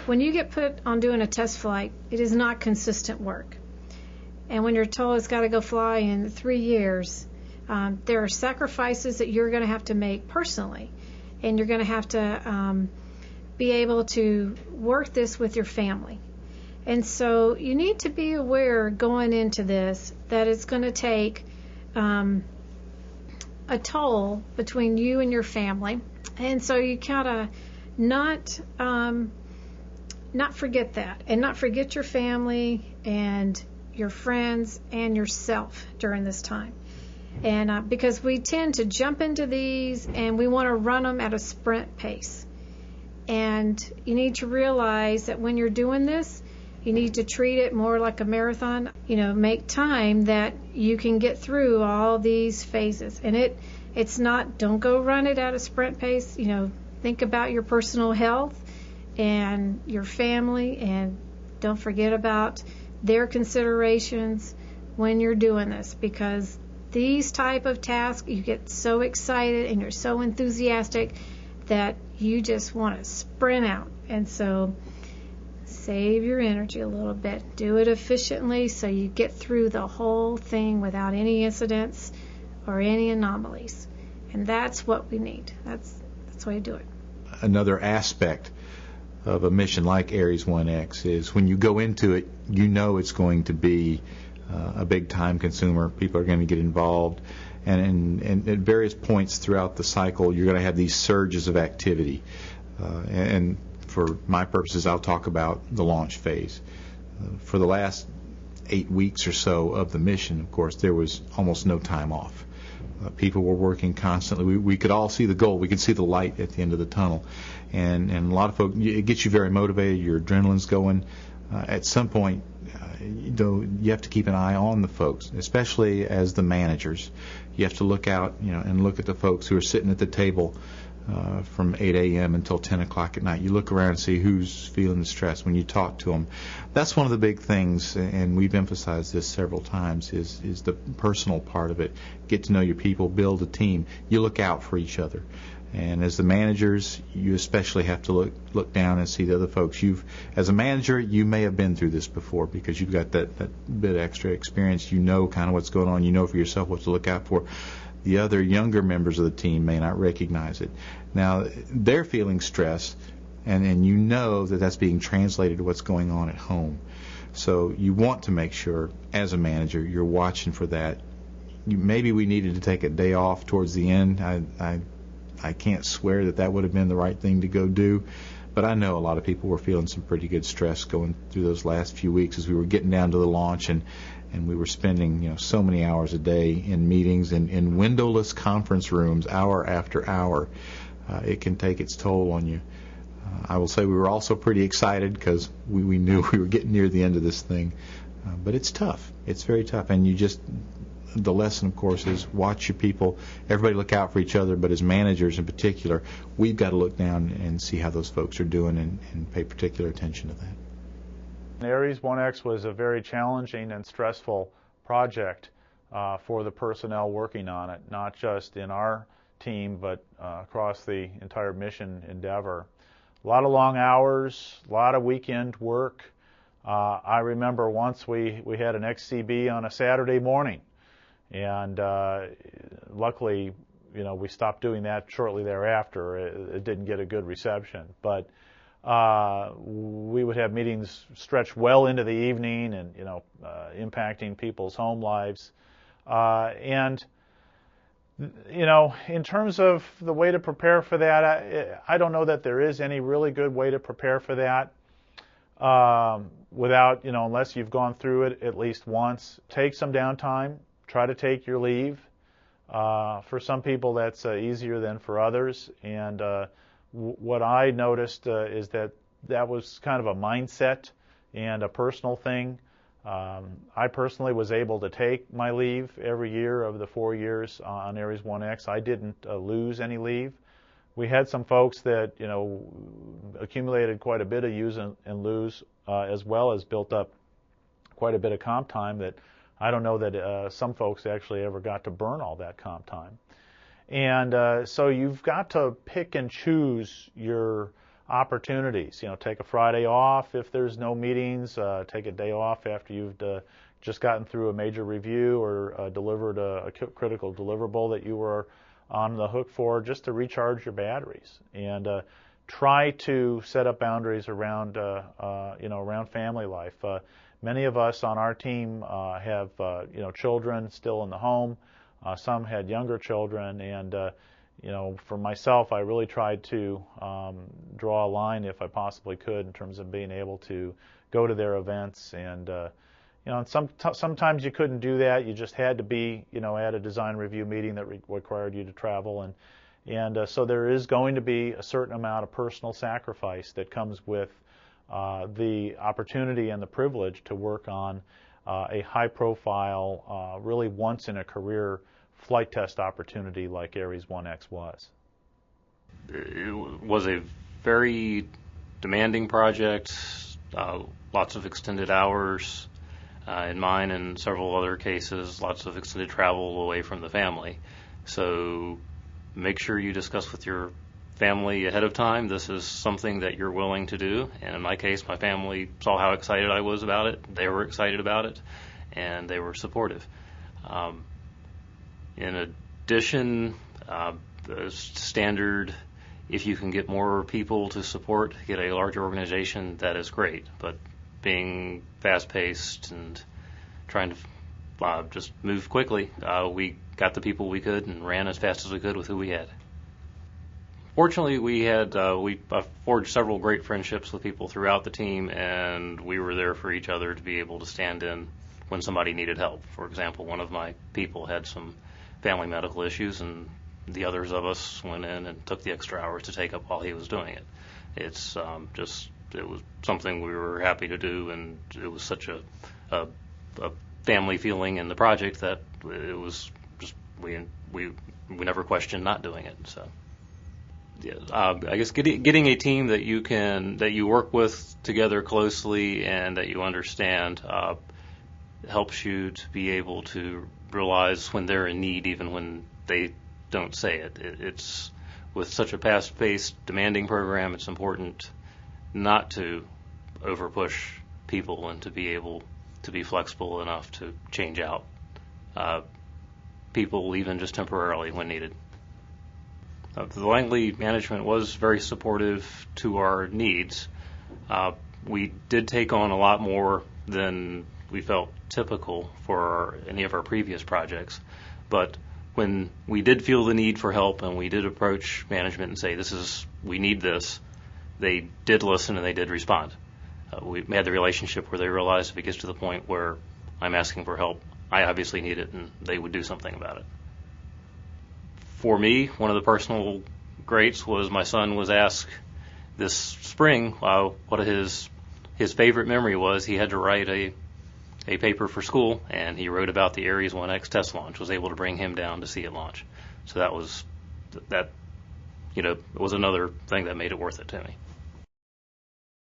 when you get put on doing a test flight, it is not consistent work. And when you're told it's got to go fly in 3 years, there are sacrifices that you're going to have to make personally. And you're going to have to be able to work this with your family. And so you need to be aware going into this that it's going to take a toll between you and your family. And so you kind of not forget that, and not forget your family and your friends and yourself during this time. And because we tend to jump into these and we want to run them at a sprint pace. And you need to realize that when you're doing this, you need to treat it more like a marathon. Make time that you can get through all these phases. And it's not, don't go run it at a sprint pace. Think about your personal health and your family, and don't forget about their considerations when you're doing this, because these type of tasks, you get so excited and you're so enthusiastic that you just want to sprint out. And so save your energy a little bit. Do it efficiently so you get through the whole thing without any incidents or any anomalies. And that's what we need. That's the way to do it. Another aspect of a mission like Ares 1X is when you go into it, it's going to be a big time consumer. People are going to get involved, and at various points throughout the cycle, you're going to have these surges of activity. And for my purposes, I'll talk about the launch phase. For the last 8 weeks or so of the mission, of course, there was almost no time off. People were working constantly. We could all see the goal. We could see the light at the end of the tunnel. And a lot of folks, it gets you very motivated. Your adrenaline's going. At some point, you have to keep an eye on the folks, especially as the managers. You have to look out, and look at the folks who are sitting at the table from 8 a.m. until 10 o'clock at night. You look around and see who's feeling the stress when you talk to them. That's one of the big things, and we've emphasized this several times, is the personal part of it. Get to know your people, build a team. You look out for each other. And as the managers, you especially have to look down and see the other folks. As a manager, you may have been through this before because you've got that bit of extra experience. You know kind of what's going on. You know for yourself what to look out for. The other younger members of the team may not recognize it. Now, they're feeling stress, and you know that that's being translated to what's going on at home. So you want to make sure, as a manager, you're watching for that. Maybe we needed to take a day off towards the end. I can't swear that would have been the right thing to go do, but I know a lot of people were feeling some pretty good stress going through those last few weeks as we were getting down to the launch, and we were spending so many hours a day in meetings and in windowless conference rooms, hour after hour. It can take its toll on you. I will say we were also pretty excited because we knew we were getting near the end of this thing, but it's tough. It's very tough, and the lesson, of course, is watch your people. Everybody look out for each other, but as managers in particular, we've got to look down and see how those folks are doing and pay particular attention to that. Ares 1X was a very challenging and stressful project for the personnel working on it, not just in our team, but across the entire mission endeavor. A lot of long hours, a lot of weekend work. I remember once we had an XCB on a Saturday morning. And luckily, we stopped doing that shortly thereafter. It didn't get a good reception. But we would have meetings stretch well into the evening and, impacting people's home lives. And in terms of the way to prepare for that, I don't know that there is any really good way to prepare for that without, unless you've gone through it at least once. Take some downtime. Try to take your leave. For some people, that's easier than for others. And what I noticed is that was kind of a mindset and a personal thing. I personally was able to take my leave every year of the 4 years on Ares 1X. I didn't lose any leave. We had some folks that accumulated quite a bit of use and lose, as well as built up quite a bit of comp time that I don't know that some folks actually ever got to burn all that comp time. And so you've got to pick and choose your opportunities. Take a Friday off if there's no meetings. Take a day off after you've just gotten through a major review or delivered a critical deliverable that you were on the hook for, just to recharge your batteries. And try to set up boundaries around around family life. Many of us on our team have children still in the home. Some had younger children, and for myself, I really tried to draw a line if I possibly could in terms of being able to go to their events. And sometimes you couldn't do that. You just had to be at a design review meeting that required you to travel, and so there is going to be a certain amount of personal sacrifice that comes with the opportunity and the privilege to work on a high-profile, really once-in-a-career flight test opportunity like Ares 1X was. It was a very demanding project, lots of extended hours in mine and several other cases, lots of extended travel away from the family. So make sure you discuss with your family ahead of time. This is something that you're willing to do. And in my case, my family saw how excited I was about it. They were excited about it, and they were supportive. In addition, the standard, if you can get more people to support, get a larger organization, that is great. But being fast-paced and trying to just move quickly, we got the people we could and ran as fast as we could with who we had. Fortunately, we forged several great friendships with people throughout the team, and we were there for each other to be able to stand in when somebody needed help. For example, one of my people had some family medical issues, and the others of us went in and took the extra hours to take up while he was doing it. It was something we were happy to do, and it was such a family feeling in the project that it was just we never questioned not doing it. So. Yeah, I guess getting a team that you work with together closely and that you understand helps you to be able to realize when they're in need, even when they don't say it. It's with such a fast-paced, demanding program, it's important not to overpush people and to be able to be flexible enough to change out people even just temporarily when needed. The Langley management was very supportive to our needs. We did take on a lot more than we felt typical for any of our previous projects. But when we did feel the need for help and we did approach management and say, we need this, they did listen and they did respond. We had the relationship where they realized if it gets to the point where I'm asking for help, I obviously need it, and they would do something about it. For me, one of the personal greats was my son was asked this spring what his favorite memory was. He had to write a paper for school, and he wrote about the Ares 1X test launch, was able to bring him down to see it launch. So that was another thing that made it worth it to me.